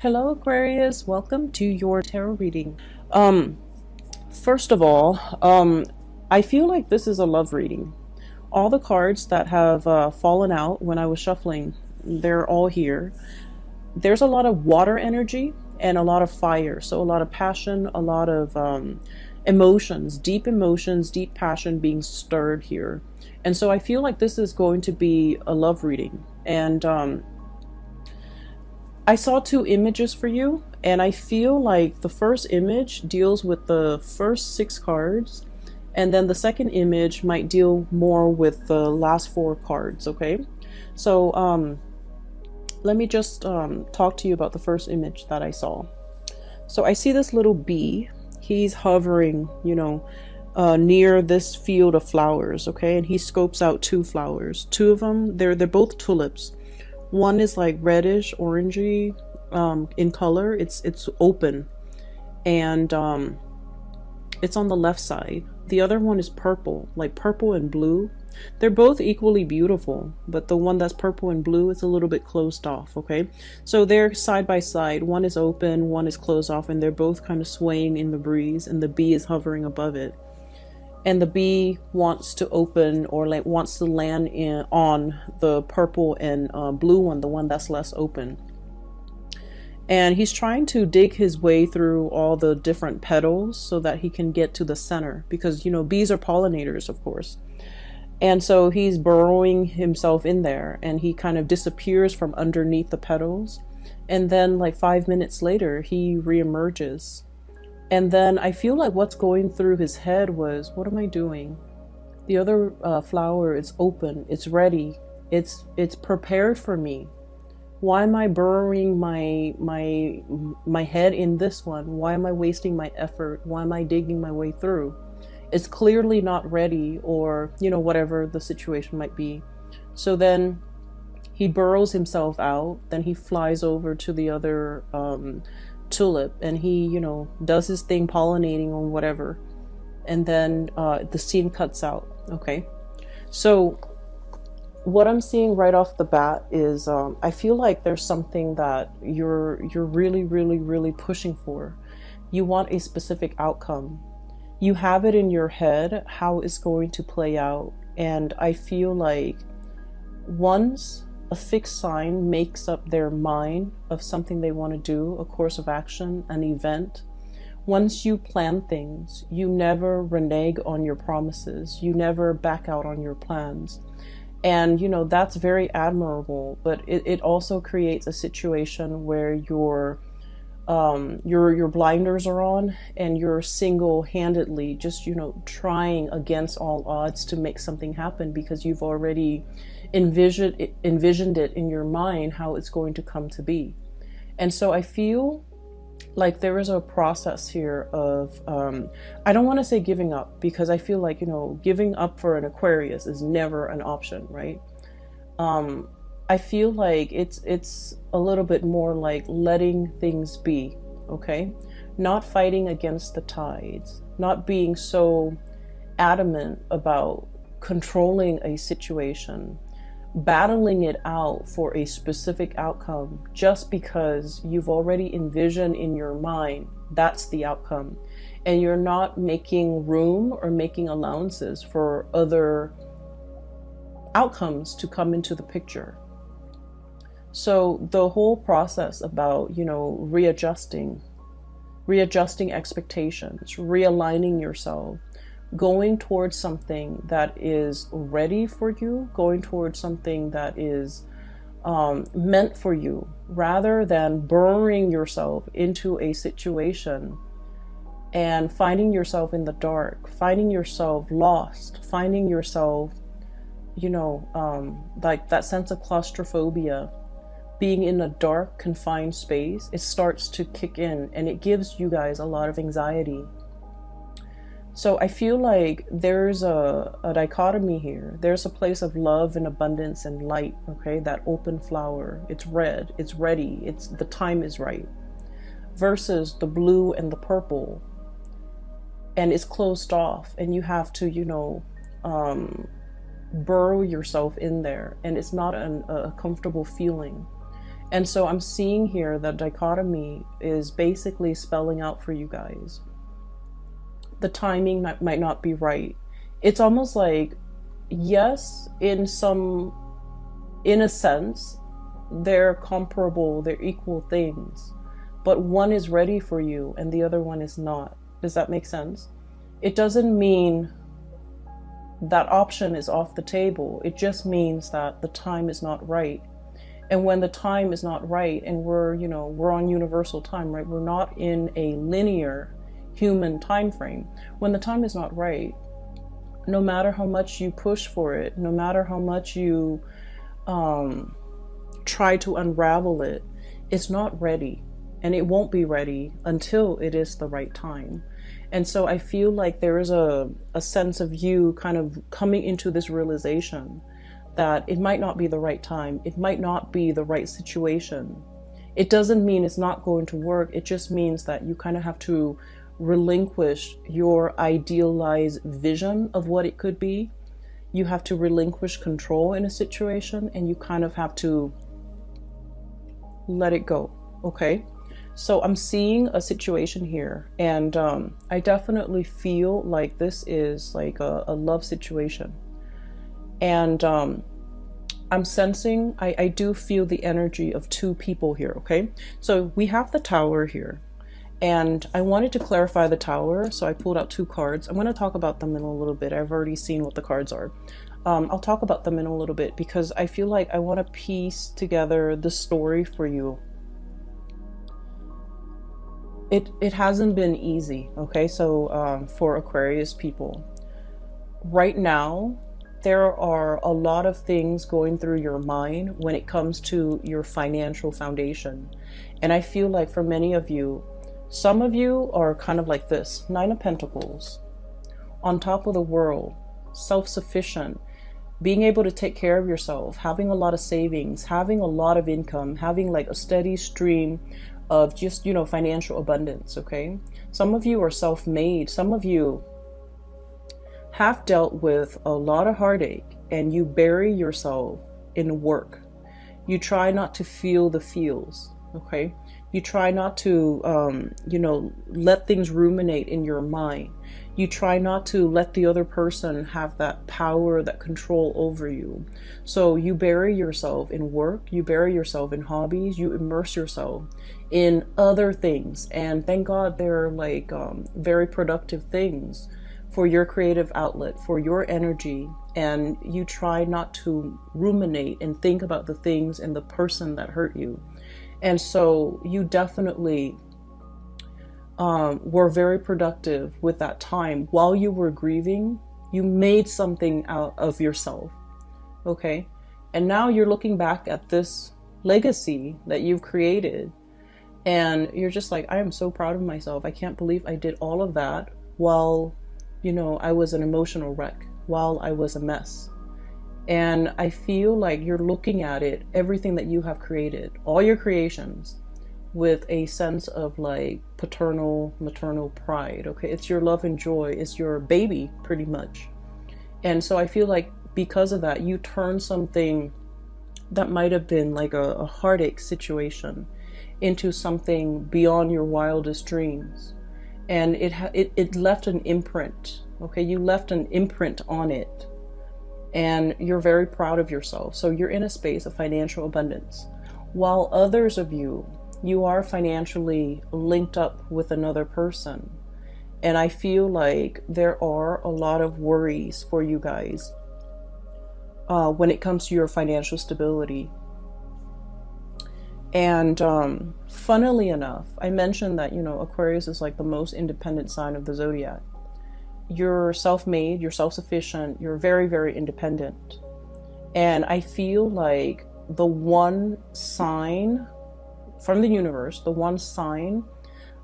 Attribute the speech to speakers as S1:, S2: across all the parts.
S1: Hello Aquarius, welcome to your tarot reading. First of all, I feel like this is a love reading. All the cards that have fallen out when I was shuffling, they're all here. There's a lot of water energy and a lot of fire, so a lot of passion, a lot of emotions, deep passion being stirred here. And so I feel like this is going to be a love reading. And I saw two images for you, and I feel like the first image deals with the first 6 cards, and then the second image might deal more with the last 4 cards, okay? So let me just talk to you about the first image that I saw. So I see this little bee. He's hovering, near this field of flowers, okay? And he scopes out 2 flowers. 2 of them, they're both tulips. One is like reddish, orangey in color. It's open, and it's on the left side. The other one is purple, like purple and blue. They're both equally beautiful, but the one that's purple and blue is a little bit closed off, okay? So they're side by side. One is open, one is closed off, and they're both kind of swaying in the breeze, and the bee is hovering above it. And the bee wants to open, or like wants to land on the purple and blue one, the one that's less open. And he's trying to dig his way through all the different petals so that he can get to the center, because bees are pollinators, of course. And so he's burrowing himself in there, and he kind of disappears from underneath the petals. And then like 5 minutes later, he reemerges. And then I feel like what's going through his head was, what am I doing? The other flower is open. It's ready. It's prepared for me. Why am I burrowing my head in this one? Why am I wasting my effort? Why am I digging my way through? It's clearly not ready, or, whatever the situation might be. So then he burrows himself out. Then he flies over to the other tulip, and he does his thing pollinating or whatever, and then the scene cuts out. Okay, so what I'm seeing right off the bat is I feel like there's something that you're really pushing for. You want a specific outcome. You have it in your head how it's going to play out, and I feel like once a fixed sign makes up their mind of something they want to do, a course of action, an event. Once you plan things, you never renege on your promises. You never back out on your plans. And, that's very admirable, but it also creates a situation where your blinders are on, and you're single-handedly just, trying against all odds to make something happen, because you've already envisioned it in your mind how it's going to come to be. And so I feel like there is a process here of I don't want to say giving up, because I feel like giving up for an Aquarius is never an option, right? I feel like it's a little bit more like letting things be, okay? Not fighting against the tides, not being so adamant about controlling a situation, battling it out for a specific outcome just because you've already envisioned in your mind that's the outcome, and you're not making room or making allowances for other outcomes to come into the picture. So the whole process about readjusting expectations, realigning yourself, going towards something that is ready for you, going towards something that is meant for you, rather than burrowing yourself into a situation and finding yourself in the dark, finding yourself lost, finding yourself, like that sense of claustrophobia, being in a dark, confined space. It starts to kick in, and it gives you guys a lot of anxiety. So I feel like there's a dichotomy here. There's a place of love and abundance and light, okay? That open flower, it's red, it's ready, the time is right. Versus the blue and the purple, and it's closed off, and you have to, burrow yourself in there, and it's not a comfortable feeling. And so I'm seeing here that dichotomy is basically spelling out for you guys. The timing might not be right. It's almost like, yes, in a sense, they're comparable, they're equal things, but one is ready for you and the other one is not. Does that make sense? It doesn't mean that option is off the table. It just means that the time is not right. And when the time is not right, and we're on universal time, right? We're not in a linear human time frame. When the time is not right, no matter how much you push for it, no matter how much you try to unravel it, it's not ready. And it won't be ready until it is the right time. And so I feel like there is a sense of you kind of coming into this realization that it might not be the right time. It might not be the right situation. It doesn't mean it's not going to work. It just means that you kind of have to relinquish your idealized vision of what it could be. You have to relinquish control in a situation, and you kind of have to let it go. Okay? So I'm seeing a situation here, and I definitely feel like this is like a love situation. And I'm sensing, I do feel the energy of two people here, okay? So we have the Tower here, and I wanted to clarify the Tower, so I pulled out two cards. I'm going to talk about them in a little bit. I've already seen what the cards are. I'll talk about them in a little bit because I feel like I want to piece together the story for you. It hasn't been easy, okay? So for Aquarius people, right now, there are a lot of things going through your mind when it comes to your financial foundation. And I feel like for many of you, some of you are kind of like this, Nine of Pentacles, on top of the world, self-sufficient, being able to take care of yourself, having a lot of savings, having a lot of income, having like a steady stream of just, financial abundance, okay? Some of you are self-made. Some of you have dealt with a lot of heartache and you bury yourself in work. You try not to feel the feels, okay? You try not to, let things ruminate in your mind. You try not to let the other person have that power, that control over you. So you bury yourself in work, you bury yourself in hobbies, you immerse yourself in other things. And thank God they're like very productive things for your creative outlet, for your energy. And you try not to ruminate and think about the things and the person that hurt you. And so you definitely were very productive with that time. While you were grieving, you made something out of yourself, okay? And now you're looking back at this legacy that you've created, and you're just like, I am so proud of myself. I can't believe I did all of that while, I was an emotional wreck, while I was a mess. And I feel like you're looking at it, everything that you have created, all your creations, with a sense of like paternal, maternal pride, okay? It's your love and joy. It's your baby, pretty much. And so I feel like because of that, you turn something that might have been like a heartache situation into something beyond your wildest dreams. And it left an imprint, okay? You left an imprint on it. And you're very proud of yourself. So you're in a space of financial abundance. While others of you are financially linked up with another person. And I feel like there are a lot of worries for you guys when it comes to your financial stability. And funnily enough, I mentioned that, Aquarius is like the most independent sign of the zodiac. You're self-made, you're self-sufficient, you're very, very independent. And I feel like the one sign from the universe, the one sign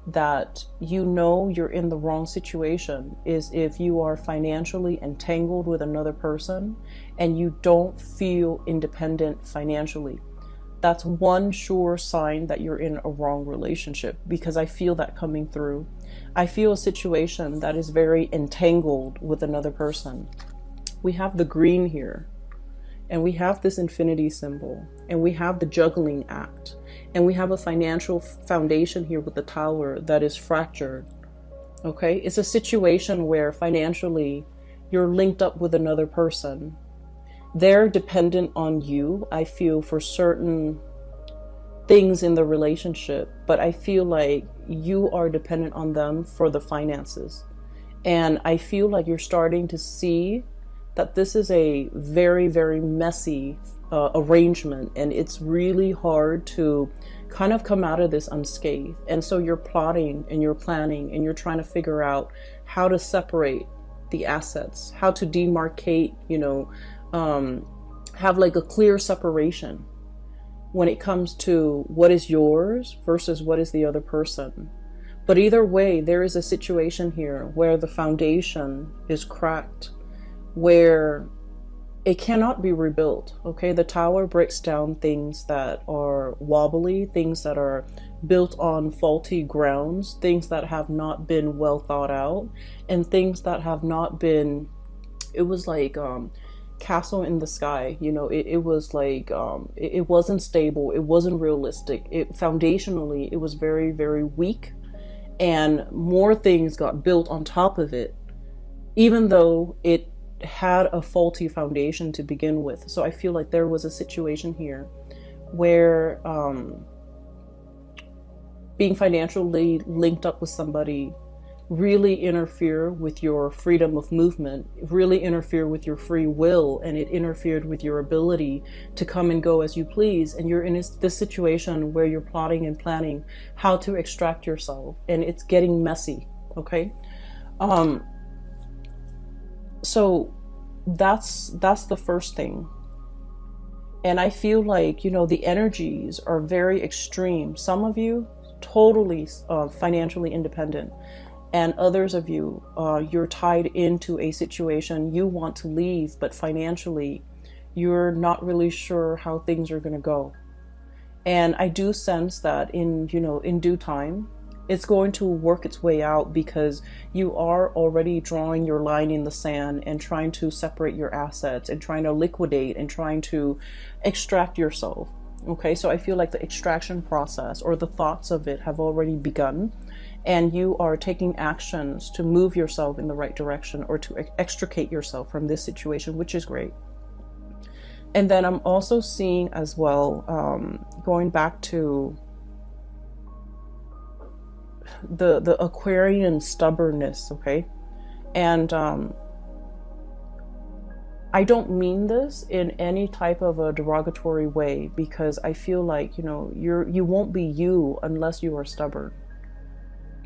S1: that you're in the wrong situation is if you are financially entangled with another person and you don't feel independent financially. That's one sure sign that you're in a wrong relationship, because I feel that coming through. I feel a situation that is very entangled with another person. We have the green here, and we have this infinity symbol, and we have the juggling act. And we have a financial foundation here with the Tower that is fractured. Okay, it's a situation where financially you're linked up with another person. They're dependent on you, I feel, for certain things in the relationship, but I feel like you are dependent on them for the finances. And I feel like you're starting to see that this is a very, very messy arrangement, and it's really hard to kind of come out of this unscathed. And so you're plotting and you're planning and you're trying to figure out how to separate the assets, how to demarcate, have like a clear separation when it comes to what is yours versus what is the other person. But either way, there is a situation here where the foundation is cracked, where it cannot be rebuilt. Okay, the Tower breaks down things that are wobbly, things that are built on faulty grounds, things that have not been well thought out, and things that have not been, it was like castle in the sky, it was like it wasn't stable, it wasn't realistic, foundationally it was very, very weak, and more things got built on top of it, even though it had a faulty foundation to begin with. So I feel like there was a situation here where being financially linked up with somebody really interfere with your freedom of movement, really interfere with your free will, and it interfered with your ability to come and go as you please. And you're in this situation where you're plotting and planning how to extract yourself, and it's getting messy. Okay, so that's the first thing. And I feel like, the energies are very extreme. Some of you totally financially independent, and others of you, you're tied into a situation you want to leave, but financially you're not really sure how things are going to go. And I do sense that in due time it's going to work its way out, because you are already drawing your line in the sand and trying to separate your assets and trying to liquidate and trying to extract yourself. Okay, so I feel like the extraction process, or the thoughts of it, have already begun, and you are taking actions to move yourself in the right direction, or to extricate yourself from this situation, which is great. And then I'm also seeing as well, going back to the Aquarian stubbornness. Okay, and I don't mean this in any type of a derogatory way, because I feel like you won't be you unless you are stubborn.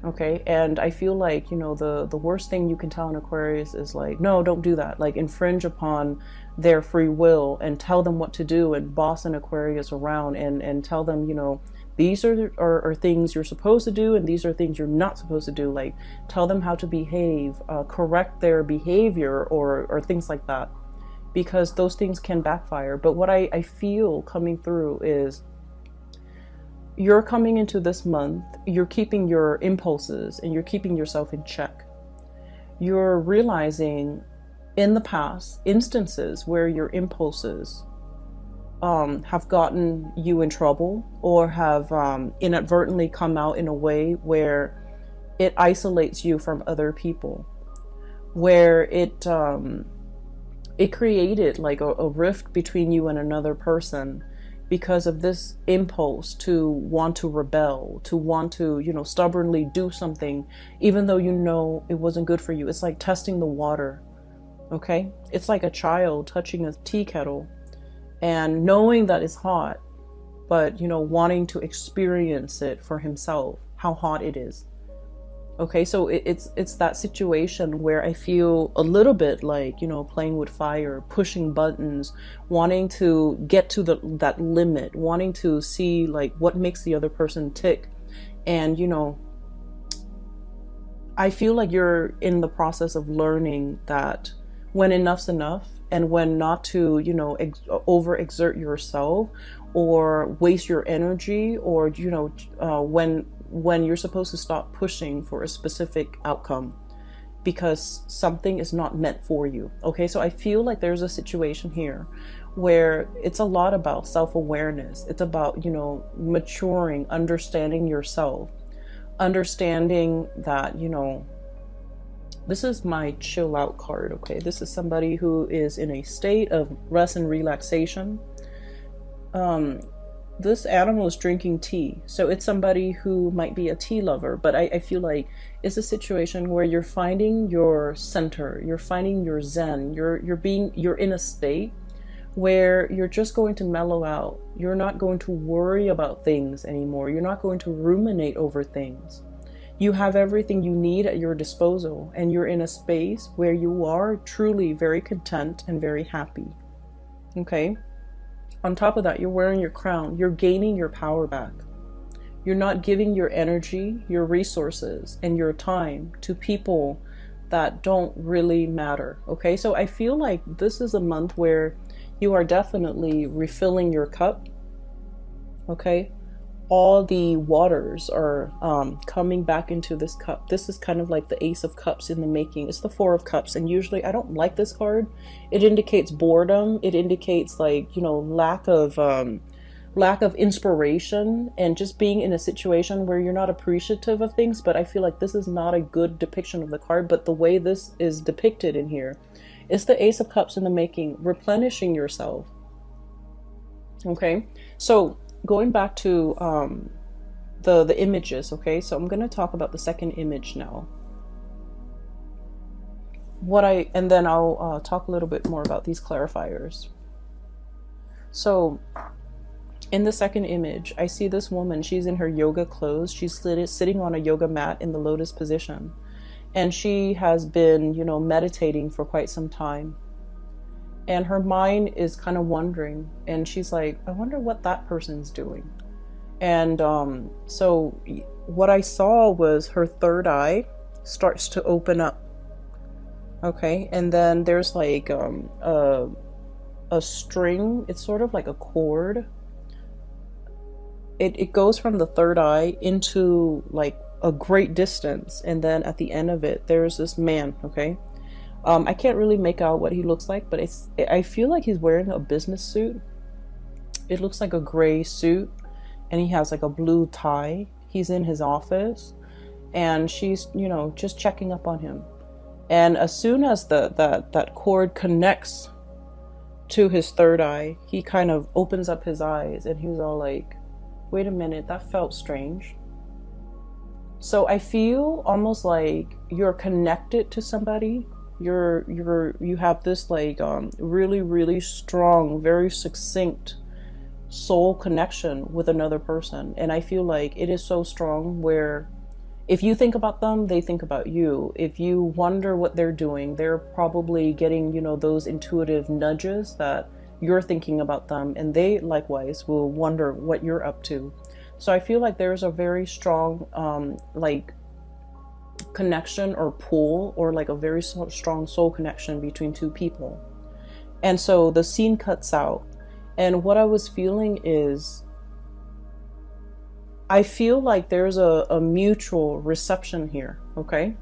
S1: Okay, and I feel like the worst thing you can tell an Aquarius is like, no, don't do that, like infringe upon their free will and tell them what to do and boss an Aquarius around and tell them these are things you're supposed to do, and these are things you're not supposed to do. Like, tell them how to behave, correct their behavior, or things like that, because those things can backfire. But what I feel coming through is you're coming into this month, you're keeping your impulses and you're keeping yourself in check. You're realizing in the past instances where your impulses have gotten you in trouble, or have inadvertently come out in a way where it isolates you from other people, where it created like a rift between you and another person because of this impulse to want to rebel, to want to stubbornly do something even though it wasn't good for you. It's like testing the water. Okay, it's like a child touching a tea kettle and knowing that it's hot, but wanting to experience it for himself, how hot it is. Okay, so it's that situation where I feel a little bit like playing with fire, pushing buttons, wanting to get to that limit, wanting to see like what makes the other person tick. And I feel like you're in the process of learning that when enough's enough, and when not to overexert yourself or waste your energy, or when you're supposed to stop pushing for a specific outcome because something is not meant for you. Okay, so I feel like there's a situation here where it's a lot about self-awareness. It's about, you know, maturing, understanding yourself, understanding that, you know, this is my chill out card, okay? This is somebody who is in a state of rest and relaxation. This animal is drinking tea, so it's somebody who might be a tea lover, but I feel like it's a situation where you're finding your center, you're finding your zen, you're in a state where you're just going to mellow out. You're not going to worry about things anymore. You're not going to ruminate over things. You have everything you need at your disposal, and you're in a space where you are truly very content and very happy. Okay? On top of that, you're wearing your crown. You're gaining your power back. You're not giving your energy, your resources, and your time to people that don't really matter. Okay? So I feel like this is a month where you are definitely refilling your cup. Okay? All the waters are coming back into this cup. This is kind of like the Ace of Cups in the making. It's the Four of Cups, and usually I don't like this card. It indicates boredom. It indicates, like, you know, lack of inspiration, and just being in a situation where you're not appreciative of things. But I feel like this is not a good depiction of the card. But the way this is depicted in here, it's the Ace of Cups in the making, replenishing yourself. Okay, so going back to the images, okay, so I'm going to talk about the second image now. And then I'll talk a little bit more about these clarifiers. So in the second image, I see this woman. She's in her yoga clothes. She's sitting on a yoga mat in the lotus position, and she has been, you know, meditating for quite some time. And her mind is kind of wondering, and she's like, I wonder what that person's doing. And so what I saw was her third eye starts to open up. Okay, and then there's like a string. It's sort of like a cord. It goes from the third eye into like a great distance, and then at the end of it, there's this man. Okay. I can't really make out what he looks like, but I feel like he's wearing a business suit. It looks like a gray suit, and he has like a blue tie. He's in his office, and she's, you know, just checking up on him. And as soon as that cord connects to his third eye, he kind of opens up his eyes, and he's all like, wait a minute, that felt strange. So I feel almost like you're connected to somebody. You have this like really, really strong, very succinct soul connection with another person. And I feel like it is so strong where if you think about them, they think about you. If you wonder what they're doing, they're probably getting, you know, those intuitive nudges that you're thinking about them, and they likewise will wonder what you're up to. So I feel like there's a very strong like connection or pull, or like a very strong soul connection between two people. And so the scene cuts out, and what I was feeling is I feel like there's a mutual reception here. Okay,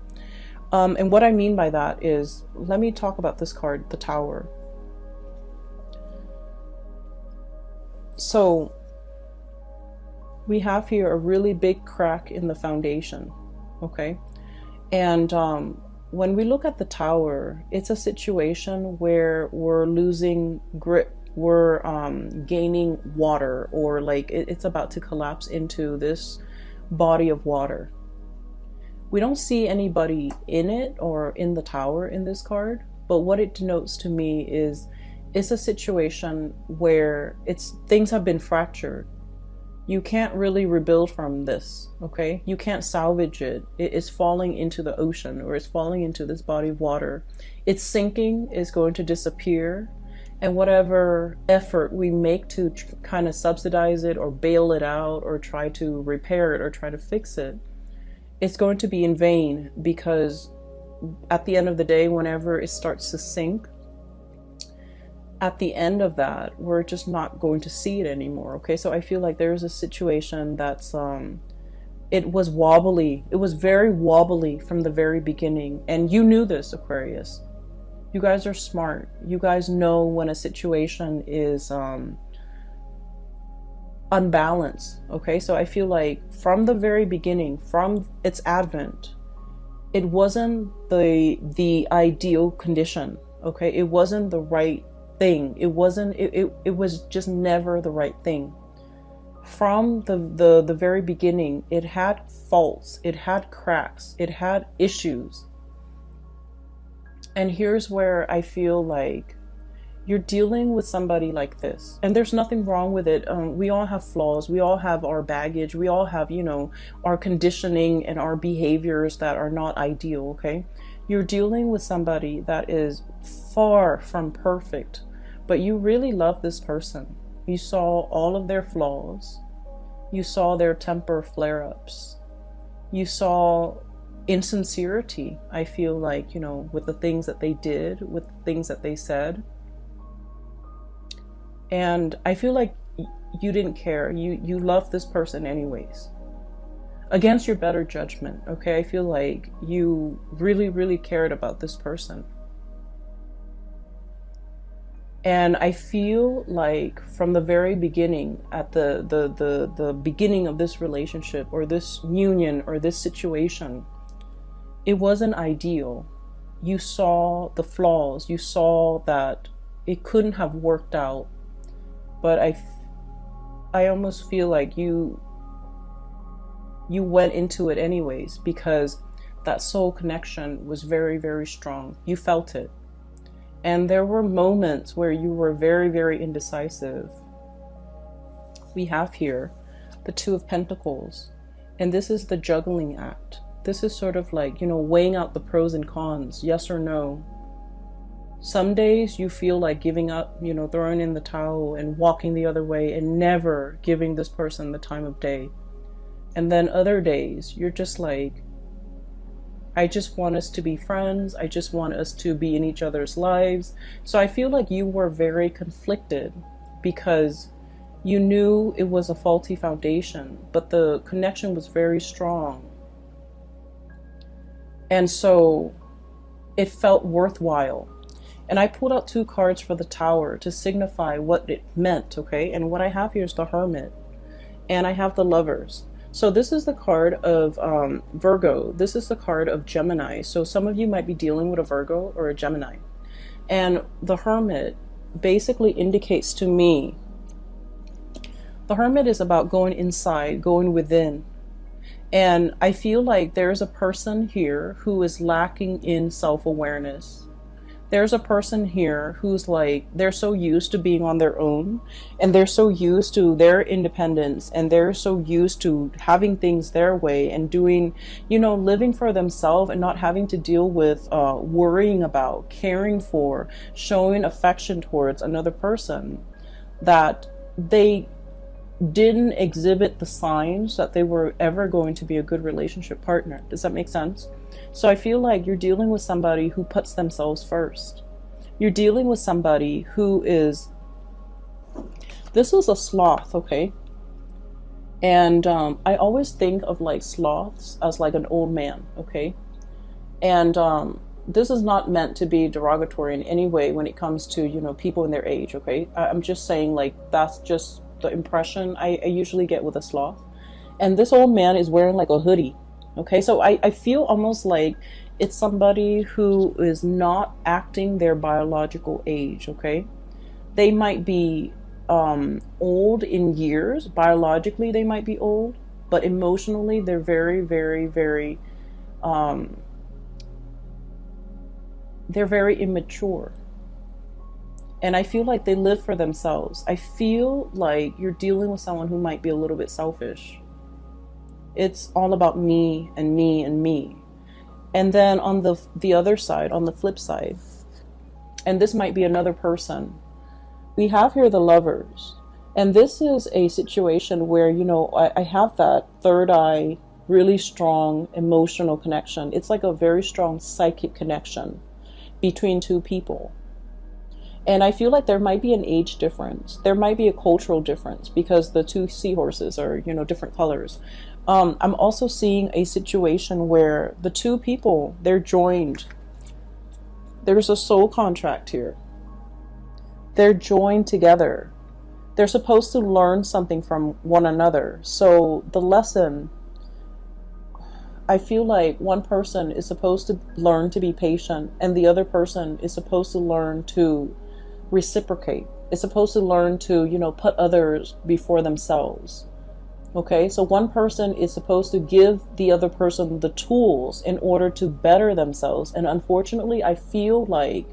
S1: and what I mean by that is, let me talk about this card, the Tower. So we have here a really big crack in the foundation. Okay. And when we look at the Tower, it's a situation where we're losing grip, we're gaining water, or like it's about to collapse into this body of water. We don't see anybody in it or in the Tower in this card, but what it denotes to me is it's a situation where things have been fractured. You can't really rebuild from this, okay? You can't salvage it. It is falling into the ocean, or it's falling into this body of water. It's sinking, is going to disappear, and whatever effort we make to kind of subsidize it or bail it out or try to repair it or try to fix it, it's going to be in vain, because at the end of the day, whenever it starts to sink, at the end of that, we're just not going to see it anymore. Okay, so I feel like there's a situation that's it was wobbly. It was very wobbly from the very beginning, and you knew this, Aquarius. You guys are smart. You guys know when a situation is unbalanced. Okay, so I feel like from the very beginning, from its advent, it wasn't the ideal condition. Okay, it wasn't the right thing. It wasn't. It was just never the right thing. From the very beginning, it had faults. It had cracks. It had issues. And here's where I feel like you're dealing with somebody like this, and there's nothing wrong with it. We all have flaws. We all have our baggage. We all have, you know, our conditioning and our behaviors that are not ideal. Okay, you're dealing with somebody that is far from perfect, but you really love this person. You saw all of their flaws. You saw their temper flare-ups. You saw insincerity, I feel like, you know, with the things that they did, with the things that they said. And I feel like you didn't care. You loved this person anyways, against your better judgment. Okay, I feel like you really cared about this person. And I feel like from the very beginning, at the beginning of this relationship or this union or this situation, it wasn't ideal. You saw the flaws. You saw that it couldn't have worked out. But I almost feel like you went into it anyways, because that soul connection was very strong. You felt it. And there were moments where you were very indecisive. We have here the Two of Pentacles, and this is the juggling act. This is sort of like, you know, weighing out the pros and cons, yes or no. Some days you feel like giving up, you know, throwing in the towel and walking the other way and never giving this person the time of day. And then other days you're just like, I just want us to be friends. I just want us to be in each other's lives. So I feel like you were very conflicted because you knew it was a faulty foundation, but the connection was very strong. And so it felt worthwhile. And I pulled out two cards for the Tower to signify what it meant, okay? And what I have here is the Hermit, and I have the Lovers. So this is the card of Virgo. This is the card of Gemini. So some of you might be dealing with a Virgo or a Gemini. And the Hermit basically indicates to me, the Hermit is about going inside, going within. And I feel like there's a person here who is lacking in self-awareness. There's a person here who's like, they're so used to being on their own, and they're so used to their independence, and they're so used to having things their way and doing, you know, living for themselves and not having to deal with worrying about, caring for, showing affection towards another person, that they didn't exhibit the signs that they were ever going to be a good relationship partner. Does that make sense? So I feel like you're dealing with somebody who puts themselves first. You're dealing with somebody who is, this is a sloth, okay? And I always think of like sloths as like an old man, okay? And this is not meant to be derogatory in any way when it comes to, you know, people in their age, okay? I'm just saying, like, that's just the impression I usually get with a sloth. And this old man is wearing like a hoodie. Okay, so I feel almost like it's somebody who is not acting their biological age, okay? They might be old in years. Biologically, they might be old, but emotionally, they're very they're very immature. And I feel like they live for themselves. I feel like you're dealing with someone who might be a little bit selfish. It's all about me and me and me. And then on the other side, on the flip side, and this might be another person, we have here the Lovers. And this is a situation where, you know, I have that third eye, really strong emotional connection. It's like a very strong psychic connection between two people. And I feel like there might be an age difference. There might be a cultural difference because the two seahorses are, you know, different colors. I'm also seeing a situation where the two people, they're joined There's a soul contract here. They're joined together. They're supposed to learn something from one another. So the lesson, I feel like one person is supposed to learn to be patient, and the other person is supposed to learn to reciprocate. It's supposed to learn to, you know, put others before themselves. Okay, so one person is supposed to give the other person the tools in order to better themselves. And unfortunately, I feel like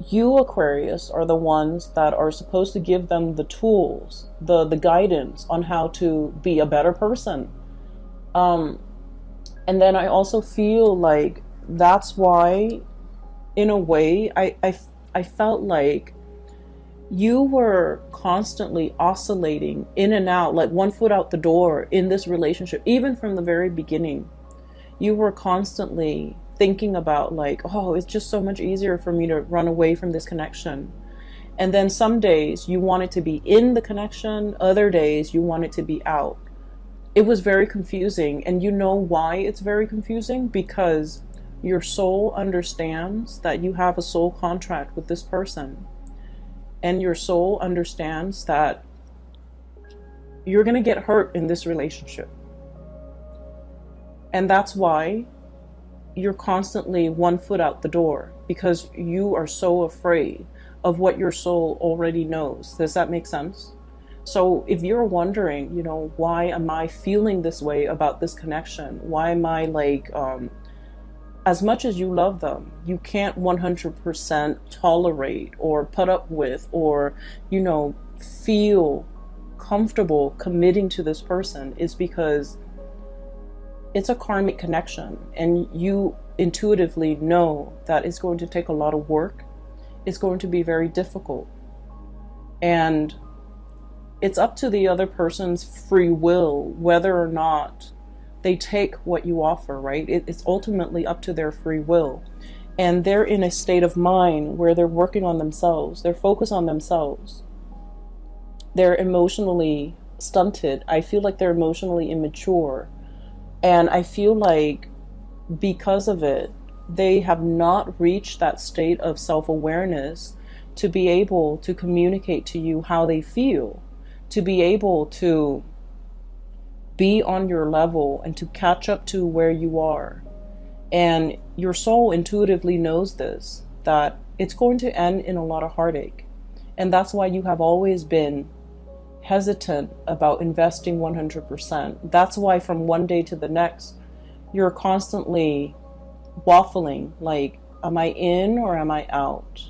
S1: you, Aquarius, are the ones that are supposed to give them the tools, the guidance on how to be a better person. And then I also feel like that's why, in a way, I felt like you were constantly oscillating in and out, like one foot out the door in this relationship. Even from the very beginning, you were constantly thinking about like, oh, it's just so much easier for me to run away from this connection. And then some days you wanted to be in the connection, other days you wanted to be out. It was very confusing. And you know why it's very confusing? Because your soul understands that you have a soul contract with this person. And your soul understands that you're going to get hurt in this relationship. And that's why you're constantly one foot out the door, because you are so afraid of what your soul already knows. Does that make sense? So if you're wondering, you know, why am I feeling this way about this connection? Why am I like, as much as you love them, you can't 100% tolerate or put up with or, you know, feel comfortable committing to this person, is because it's a karmic connection, and you intuitively know that it's going to take a lot of work. It's going to be very difficult. And it's up to the other person's free will whether or not they take what you offer, right? It's ultimately up to their free will. And they're in a state of mind where they're working on themselves. They're focused on themselves. They're emotionally stunted. I feel like they're emotionally immature. And I feel like because of it, they have not reached that state of self-awareness to be able to communicate to you how they feel, to be able to be on your level and to catch up to where you are. And your soul intuitively knows this, that it's going to end in a lot of heartache. And that's why you have always been hesitant about investing 100%. That's why from one day to the next, you're constantly waffling, like, am I in or am I out?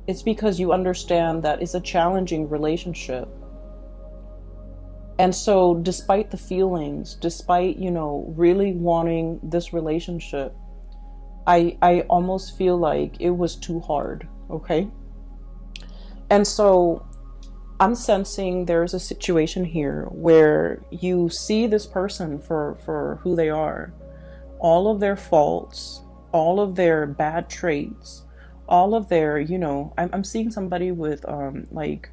S1: It's because you understand that it's a challenging relationship. And so despite the feelings, despite, you know, really wanting this relationship, I almost feel like it was too hard, okay? And so I'm sensing there's a situation here where you see this person for who they are, all of their faults, all of their bad traits, all of their, you know, I'm seeing somebody with like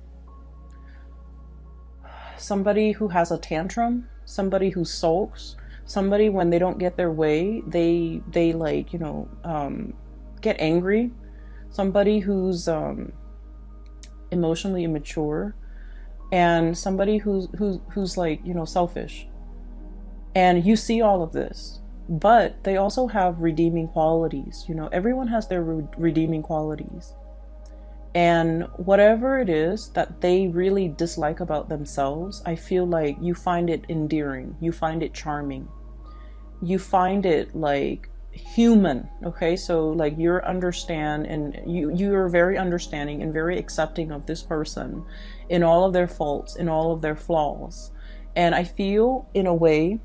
S1: somebody who has a tantrum, somebody who sulks, somebody when they don't get their way, they like, you know, get angry, somebody who's emotionally immature, and somebody who's like, you know, selfish. And you see all of this, but they also have redeeming qualities. You know, everyone has their redeeming qualities. And whatever it is that they really dislike about themselves, I feel like you find it endearing. You find it charming. You find it like human. Okay, so like you're very understanding and very accepting of this person in all of their faults, in all of their flaws. And I feel in a way,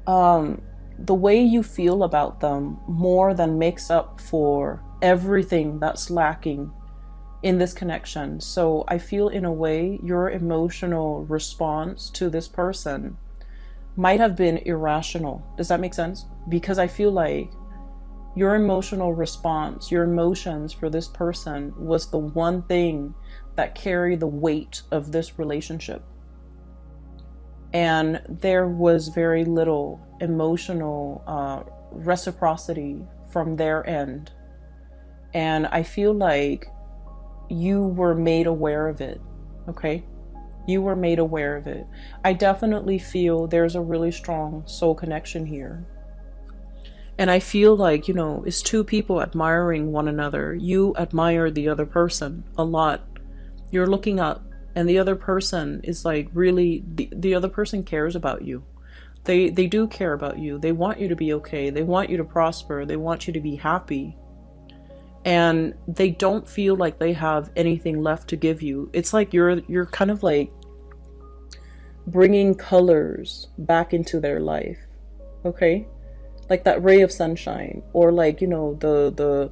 S1: the way you feel about them more than makes up for everything that's lacking in this connection. So I feel in a way your emotional response to this person might have been irrational. Does that make sense? Because I feel like your emotional response, your emotions for this person was the one thing that carried the weight of this relationship. And there was very little emotional reciprocity from their end. And I feel like you were made aware of it, okay? You were made aware of it. I definitely feel there's a really strong soul connection here. And I feel like, you know, it's two people admiring one another. You admire the other person a lot. You're looking up, and the other person is like really, the other person cares about you. They do care about you. They want you to be okay. They want you to prosper. They want you to be happy. And they don't feel like they have anything left to give you. It's like you're kind of like bringing colors back into their life, okay? Like that ray of sunshine, or like, you know, the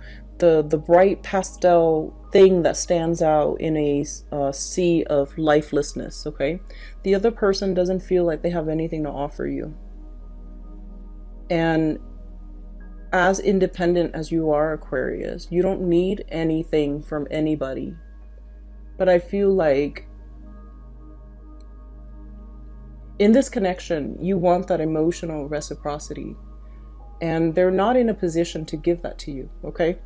S1: bright pastel thing that stands out in a sea of lifelessness, okay? The other person doesn't feel like they have anything to offer you. And as independent as you are, Aquarius, you don't need anything from anybody. But I feel like in this connection, you want that emotional reciprocity. And they're not in a position to give that to you, okay?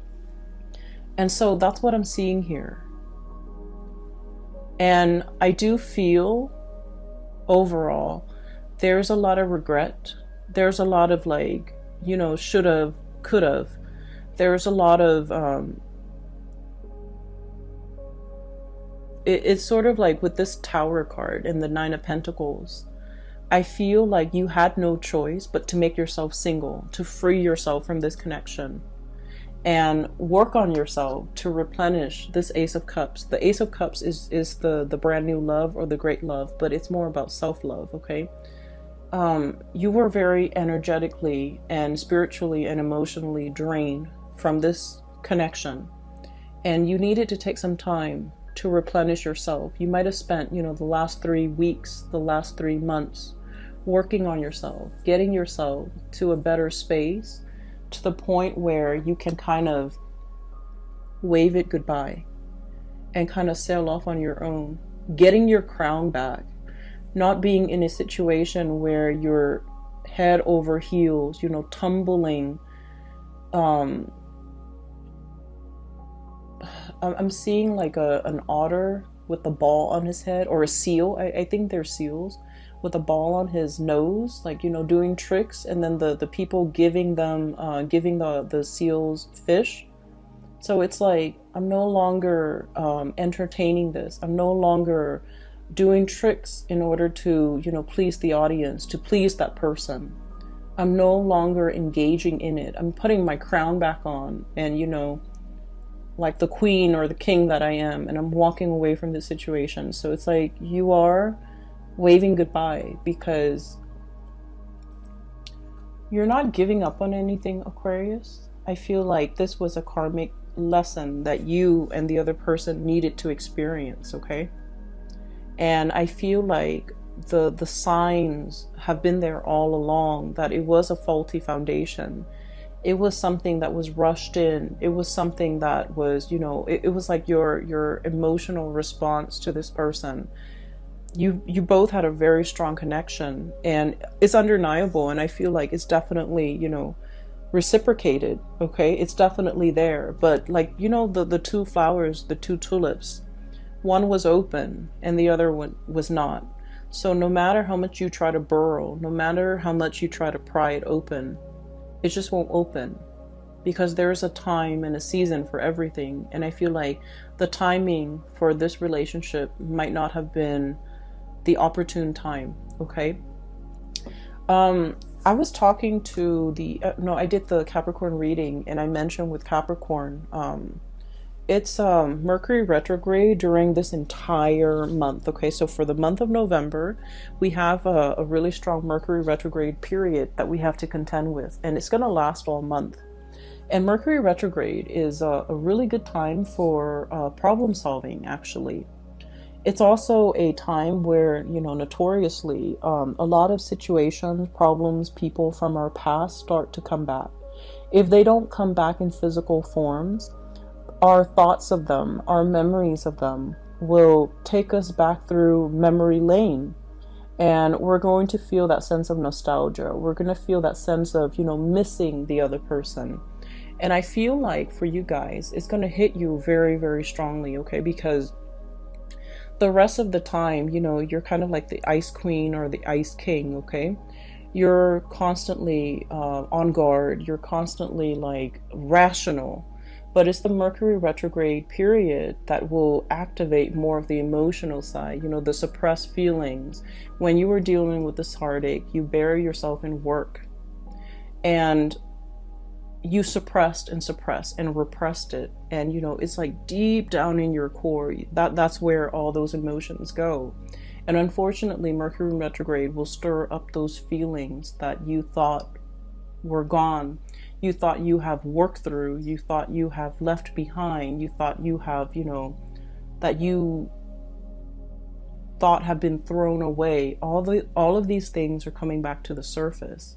S1: And so that's what I'm seeing here. And I do feel overall, there's a lot of regret. There's a lot of like, you know, should have, could have. There's a lot of, it's sort of like with this Tower card and the Nine of Pentacles. I feel like you had no choice but to make yourself single, to free yourself from this connection and work on yourself to replenish this Ace of Cups. The Ace of Cups is the brand new love or the great love, but it's more about self-love, okay? You were very energetically and spiritually and emotionally drained from this connection, and you needed to take some time to replenish yourself. You might have spent, you know, the last 3 weeks, the last 3 months working on yourself, getting yourself to a better space, to the point where you can kind of wave it goodbye and kind of sail off on your own, getting your crown back, not being in a situation where you're head over heels, you know, tumbling. I'm seeing like an otter with a ball on his head, or a seal. I think they're seals, with a ball on his nose, like, you know, doing tricks, and then the people giving them giving the seals fish. So it's like, I'm no longer entertaining this. I'm no longer doing tricks in order to, you know, please the audience, to please that person. I'm no longer engaging in it. I'm putting my crown back on, and, you know, like the queen or the king that I am, and I'm walking away from this situation. So it's like you are waving goodbye, because you're not giving up on anything, Aquarius. I feel like this was a karmic lesson that you and the other person needed to experience, okay? And I feel like the signs have been there all along, that it was a faulty foundation. It was something that was rushed in. It was something that was, you know, it was like your emotional response to this person. You both had a very strong connection, and it's undeniable, and I feel like it's definitely, you know, reciprocated, okay? It's definitely there. But like, you know, the two flowers, the two tulips, one was open and the other one was not. So no matter how much you try to burrow, no matter how much you try to pry it open, it just won't open, because there's a time and a season for everything. And I feel like the timing for this relationship might not have been the opportune time, okay? I was talking to I did the Capricorn reading, and I mentioned with Capricorn, it's Mercury retrograde during this entire month, okay? So for the month of November, we have a really strong Mercury retrograde period that we have to contend with, and it's gonna last all month. And Mercury retrograde is a really good time for problem solving, actually. It's also a time where, you know, notoriously, a lot of situations, problems, people from our past start to come back. If they don't come back in physical forms, our thoughts of them, our memories of them will take us back through memory lane. And we're going to feel that sense of nostalgia. We're going to feel that sense of, you know, missing the other person. And I feel like for you guys, it's going to hit you very, very strongly, okay? Because the rest of the time, you know, you're kind of like the ice queen or the ice king, okay? You're constantly on guard. You're constantly like rational. But it's the Mercury retrograde period that will activate more of the emotional side, you know, the suppressed feelings. When you are dealing with this heartache, you bury yourself in work. And you suppressed and repressed it, and you know, it's like deep down in your core, that's where all those emotions go. And unfortunately, Mercury retrograde will stir up those feelings that you thought were gone, you thought you have worked through, you thought you have left behind, you thought you have, you know, that you thought have been thrown away. All of these things are coming back to the surface.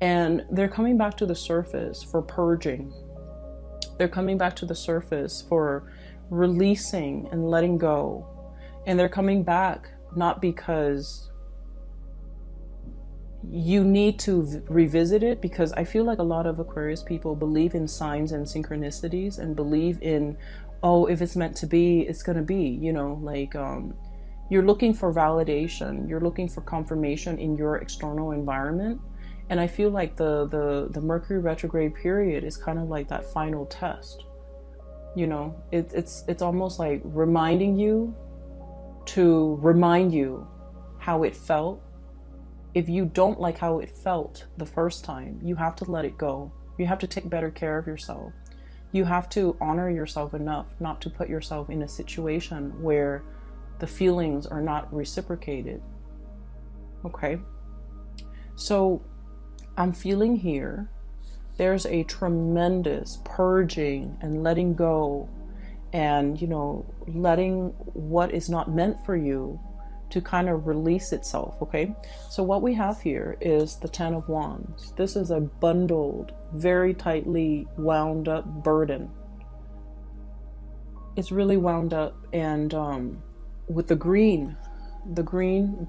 S1: And they're coming back to the surface for purging. They're coming back to the surface for releasing and letting go. And they're coming back not because you need to revisit it, because I feel like a lot of Aquarius people believe in signs and synchronicities and believe in, oh, if it's meant to be, it's going to be, you know, like you're looking for validation. You're looking for confirmation in your external environment. And I feel like the Mercury retrograde period is kind of like that final test. You know, it's almost like reminding you to remind you how it felt. If you don't like how it felt the first time, you have to let it go. You have to take better care of yourself. You have to honor yourself enough not to put yourself in a situation where the feelings are not reciprocated. Okay? So I'm feeling here, there's a tremendous purging and letting go and, you know, letting what is not meant for you to kind of release itself, okay? So what we have here is the Ten of Wands. This is a bundled, very tightly wound up burden. It's really wound up, and with the green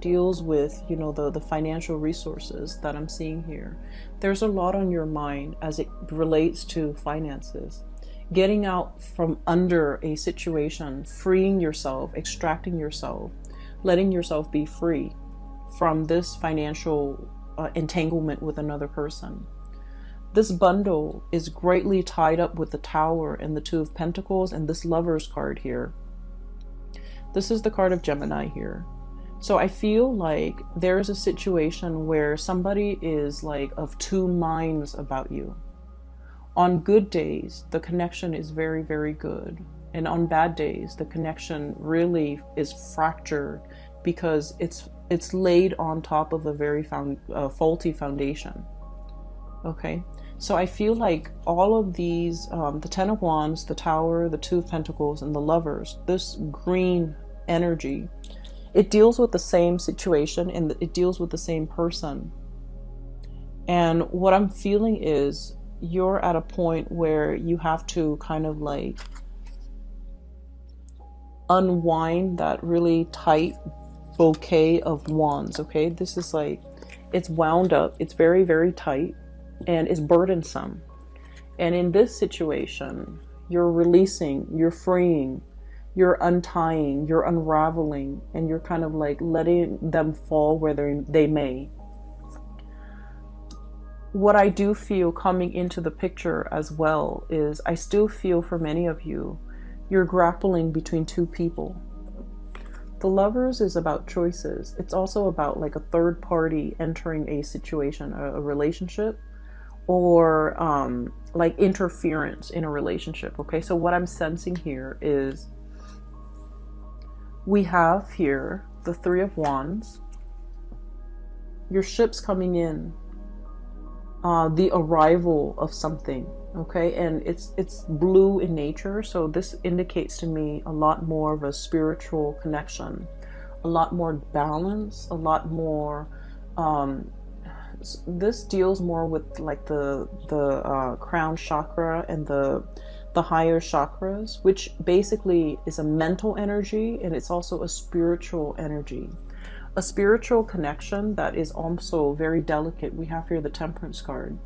S1: deals with, you know, the financial resources that I'm seeing here. There's a lot on your mind as it relates to finances. Getting out from under a situation, freeing yourself, extracting yourself, letting yourself be free from this financial entanglement with another person. This bundle is greatly tied up with the Tower and the Two of Pentacles and this Lover's card here. This is the card of Gemini here. So I feel like there's a situation where somebody is like of two minds about you. On good days, the connection is very, very good. And on bad days, the connection really is fractured because it's laid on top of a very faulty foundation. Okay, so I feel like all of these, the Ten of Wands, the Tower, the Two of Pentacles, and the Lovers, this green energy, it deals with the same situation and it deals with the same person. And what I'm feeling is you're at a point where you have to kind of like unwind that really tight bouquet of wands, okay? This is like, it's wound up, it's very, very tight, and it's burdensome. And in this situation, you're releasing, you're freeing, you're untying, you're unraveling, and you're kind of like letting them fall where they may. What I do feel coming into the picture as well is I still feel for many of you, you're grappling between two people. The Lovers is about choices. It's also about like a third party entering a situation, a relationship, or like interference in a relationship. Okay, so what I'm sensing here is we have here the Three of Wands, your ship's coming in, the arrival of something. Okay, and it's blue in nature, so this indicates to me a lot more of a spiritual connection, a lot more balance, a lot more this deals more with like the crown chakra and the higher chakras, which basically is a mental energy, and it's also a spiritual energy. a spiritual connection that is also very delicate. We have here the Temperance card.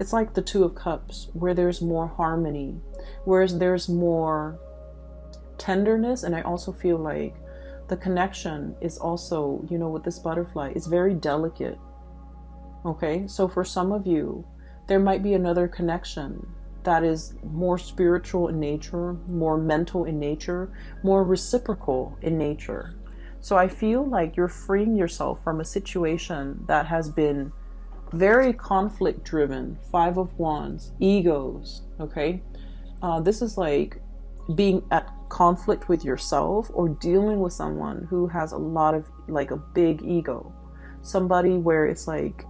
S1: It's like the Two of Cups, where there's more harmony, whereas there's more tenderness. And I also feel like the connection is also, you know, with this butterfly, it's very delicate. Okay, so for some of you, there might be another connection that is more spiritual in nature, more mental in nature, more reciprocal in nature. So I feel like you're freeing yourself from a situation that has been very conflict driven. Five of Wands, egos. Okay, this is like being at conflict with yourself or dealing with someone who has a lot of, like, a big ego. Somebody where it's like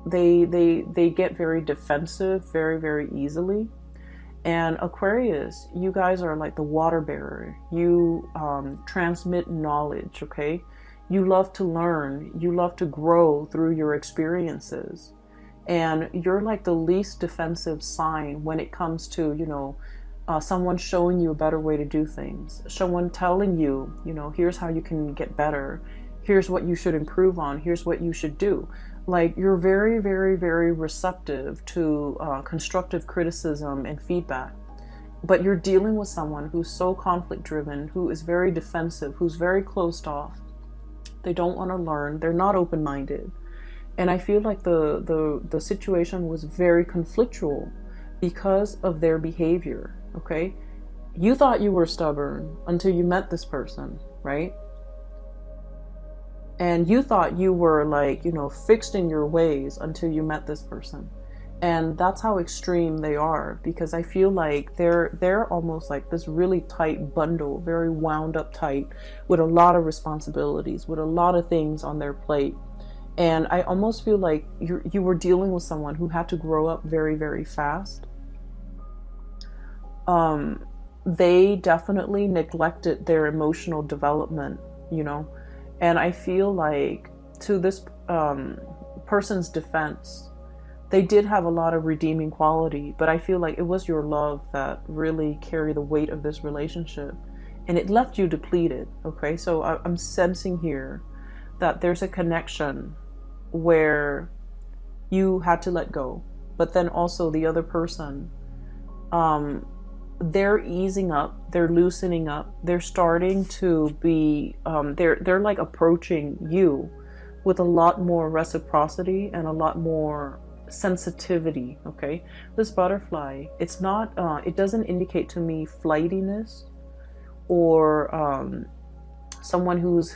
S1: they get very defensive very, very easily. And Aquarius, you guys are like the water bearer. You transmit knowledge, okay? You love to learn. You love to grow through your experiences. And you're like the least defensive sign when it comes to, you know, someone showing you a better way to do things. Someone telling you, you know, here's how you can get better. Here's what you should improve on. Here's what you should do. Like, you're very, very, very receptive to constructive criticism and feedback. But you're dealing with someone who's so conflict driven, who is very defensive, who's very closed off. They don't want to learn. They're not open-minded. And I feel like the situation was very conflictual because of their behavior, okay? You thought you were stubborn until you met this person, right? And you thought you were, like, you know, fixed in your ways until you met this person. And that's how extreme they are, because I feel like they're almost like this really tight bundle, very wound up tight, with a lot of responsibilities, with a lot of things on their plate. And I almost feel like you were dealing with someone who had to grow up very, very fast. They definitely neglected their emotional development, you know. And I feel like, to this person's defense, they did have a lot of redeeming quality, but I feel like it was your love that really carried the weight of this relationship, and it left you depleted, okay? So I'm sensing here that there's a connection where you had to let go, but then also the other person, they're easing up, they're loosening up, they're starting to be, they're like approaching you with a lot more reciprocity and a lot more sensitivity, okay? This butterfly, it's not, it doesn't indicate to me flightiness or someone whose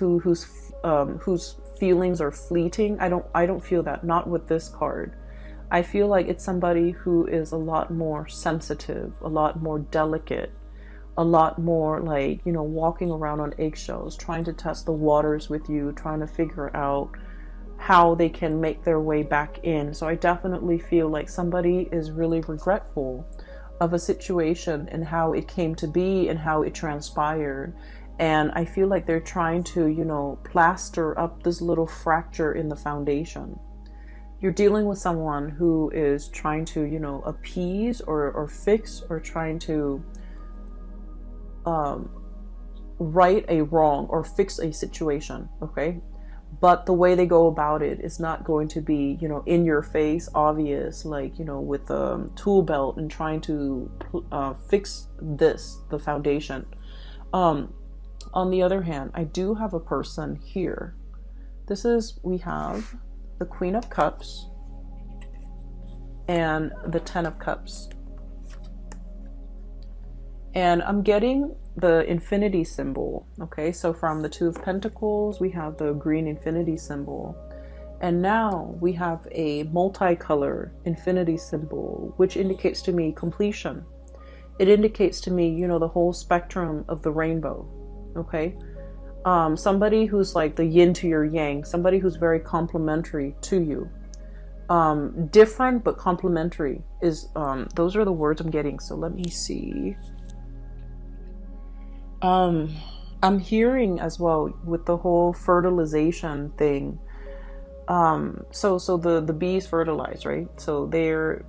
S1: feelings are fleeting. I don't feel that, not with this card. I feel like it's somebody who is a lot more sensitive, a lot more delicate, a lot more like, you know, walking around on eggshells, trying to test the waters with you, trying to figure out how they can make their way back in. So I definitely feel like somebody is really regretful of a situation and how it came to be and how it transpired. And I feel like they're trying to, you know, plaster up this little fracture in the foundation. You're dealing with someone who is trying to, you know, appease or fix, or trying to right a wrong or fix a situation, okay? But the way they go about it is not going to be, you know, in your face, obvious, like, you know, with a tool belt and trying to fix the foundation. On the other hand, I do have a person here. We have the Queen of Cups and the Ten of Cups. And I'm getting the infinity symbol, okay? So from the Two of Pentacles, we have the green infinity symbol. And now we have a multicolor infinity symbol, which indicates to me completion. It indicates to me, you know, the whole spectrum of the rainbow, okay? Somebody who's like the yin to your yang, somebody who's very complementary to you. Different but complementary is, those are the words I'm getting. So let me see. I'm hearing as well with the whole fertilization thing. So the bees fertilize, right? So they're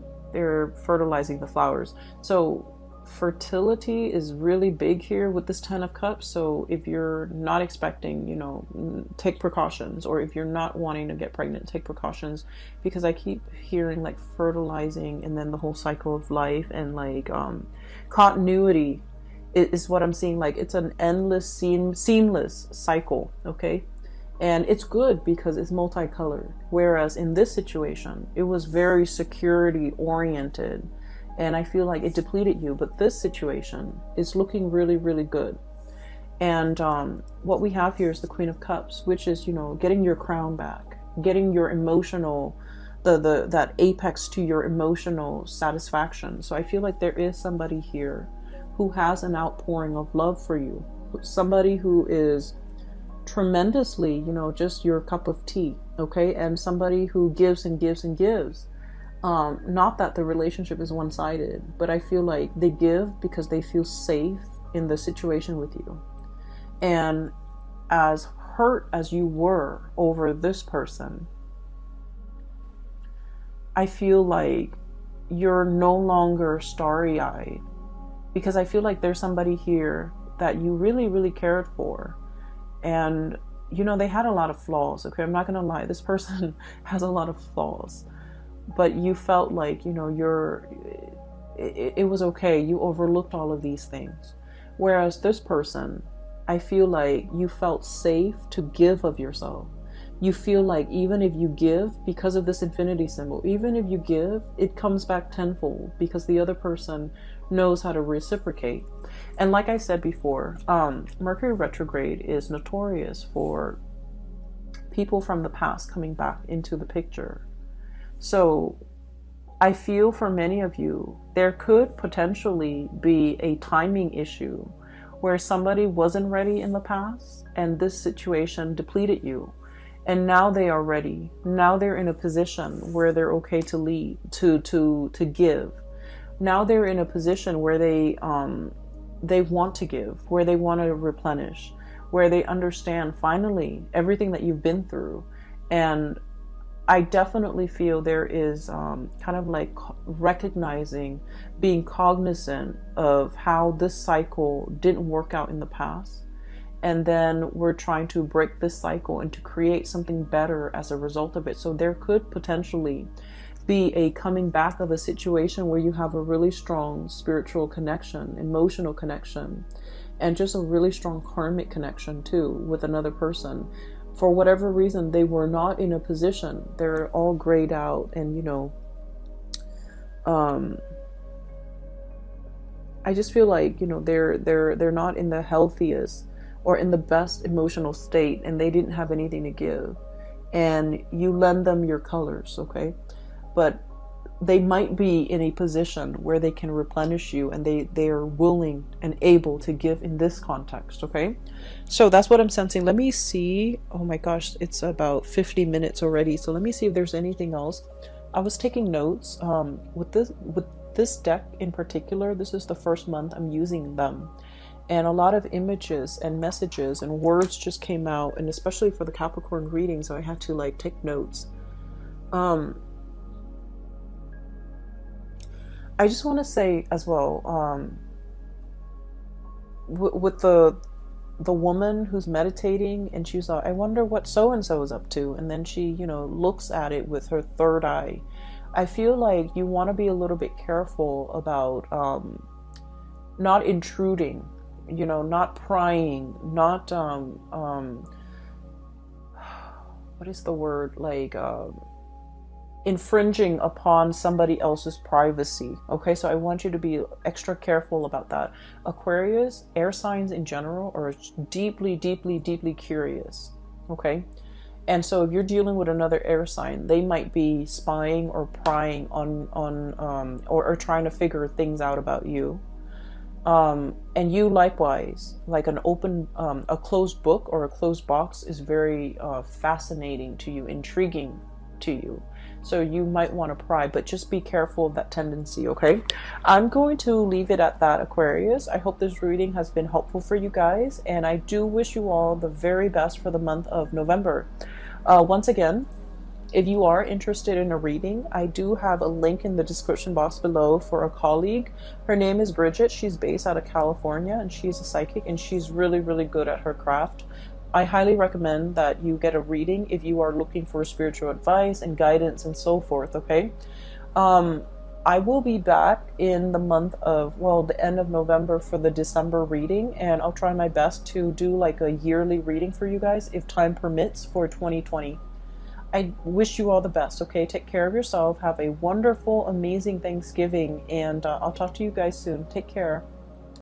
S1: fertilizing the flowers. So fertility is really big here with this 10 of cups. So if you're not expecting, you know, take precautions, or if you're not wanting to get pregnant, take precautions, because I keep hearing like fertilizing and then the whole cycle of life, and like continuity is what I'm seeing. Like it's an endless seamless cycle. Okay. And it's good because it's multicolored. Whereas in this situation, it was very security oriented. And I feel like it depleted you. But this situation is looking really, really good. And what we have here is the Queen of Cups, which is, you know, getting your crown back, getting your emotional, that apex to your emotional satisfaction. So I feel like there is somebody here who has an outpouring of love for you. Somebody who is tremendously, you know, just your cup of tea, okay? And somebody who gives and gives and gives. Not that the relationship is one-sided, but I feel like they give because they feel safe in the situation with you. And as hurt as you were over this person, I feel like you're no longer starry-eyed, because I feel like there's somebody here that you really, really cared for. And, you know, they had a lot of flaws, okay? I'm not going to lie. This person has a lot of flaws. But you felt like, you know, it was okay. You overlooked all of these things. Whereas this person, I feel like you felt safe to give of yourself. You feel like even if you give, because of this infinity symbol, even if you give, it comes back tenfold, because the other person knows how to reciprocate. And like I said before, Mercury retrograde is notorious for people from the past coming back into the picture. So I feel for many of you, there could potentially be a timing issue where somebody wasn't ready in the past and this situation depleted you. And now they are ready. Now they're in a position where they're okay to lead, to give. Now they're in a position where they want to give, where they want to replenish, where they understand finally everything that you've been through. And I definitely feel there is kind of like recognizing, being cognizant of how this cycle didn't work out in the past. And then we're trying to break this cycle and to create something better as a result of it. So there could potentially be a coming back of a situation where you have a really strong spiritual connection, emotional connection, and just a really strong karmic connection too with another person. For whatever reason, they were not in a position. They're all grayed out, and you know, I just feel like, you know, they're not in the healthiest or in the best emotional state, and they didn't have anything to give. And you lend them your colors, okay? But they might be in a position where they can replenish you, and they are willing and able to give in this context, okay? So that's what I'm sensing. Let me see. Oh my gosh, it's about 50 minutes already. So let me see if there's anything else. I was taking notes with this deck in particular. This is the first month I'm using them, and a lot of images and messages and words just came out, and especially for the Capricorn reading, so I had to like take notes. I just want to say as well, with the woman who's meditating, and she's like, I wonder what so-and-so is up to. And then she, you know, looks at it with her third eye. I feel like you want to be a little bit careful about not intruding, you know, not prying, not, what is the word? Like, infringing upon somebody else's privacy. Okay, so I want you to be extra careful about that. Aquarius, air signs in general, are deeply, deeply, deeply curious. Okay, and so if you're dealing with another air sign, they might be spying or prying on or trying to figure things out about you. And you likewise, like an open, a closed book or a closed box is very fascinating to you, intriguing to you. So you might want to pry, but just be careful of that tendency, okay? I'm going to leave it at that, Aquarius. I hope this reading has been helpful for you guys, and I do wish you all the very best for the month of November. Once again, If you are interested in a reading, I do have a link in the description box below for a colleague. Her name is Bridget. She's based out of California, and she's a psychic, and she's really, really good at her craft. I highly recommend that you get a reading if you are looking for spiritual advice and guidance and so forth, okay? I will be back in the month of, well, the end of November for the December reading, and I'll try my best to do like a yearly reading for you guys if time permits for 2020. I wish you all the best, okay? Take care of yourself. Have a wonderful, amazing Thanksgiving, and I'll talk to you guys soon. Take care.